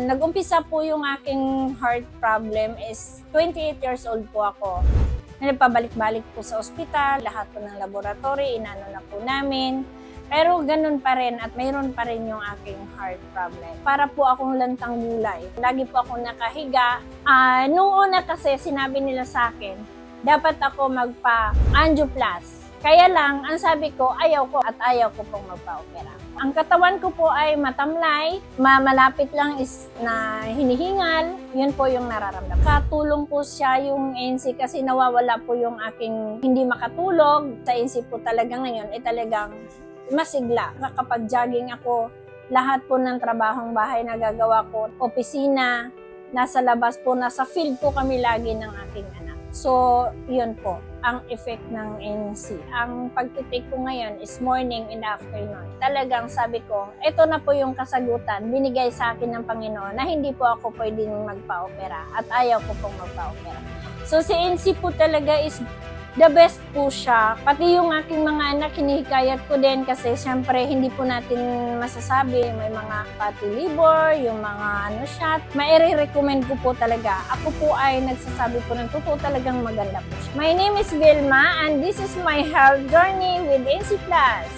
Nag-umpisa po yung aking heart problem is 28 years old po ako. Nagpabalik-balik po sa ospital, lahat po ng laboratory, inano na po namin. Pero ganun pa rin at mayroon pa rin yung aking heart problem. Para po akong lantang gulay. Lagi po ako nakahiga. Noong una kasi sinabi nila sa akin, dapat ako magpa-angioplasty. Kaya lang, ang sabi ko, ayaw ko at ayaw ko pong magpa-opera. Ang katawan ko po ay matamlay, malapit lang is na hinihingal, yun po yung nararamdaman. Katulong po siya yung ANC kasi nawawala po yung aking hindi makatulog. Sa ANC po talaga ngayon ay talagang masigla. Kapag jogging ako, lahat po ng trabahong bahay na gagawa ko, opisina, nasa labas po, nasa field po kami lagi ng aking anak. So, yun po, ang effect ng ANC. Ang pagtitake ko ngayon is morning and afternoon. Talagang sabi ko, ito na po yung kasagutan, binigay sa akin ng Panginoon na hindi po ako pwedeng magpa-opera at ayaw ko pong magpa-opera. So, si ANC po talaga is the best po siya. Pati yung aking mga anak, hinihikayat ko din kasi syempre hindi po natin masasabi. May mga fatty liver, yung mga siya. Maire-recommend ko po talaga. Ako po ay nagsasabi po ng totoo talagang maganda po siya. My name is Vilma and this is my health journey with NC Plus.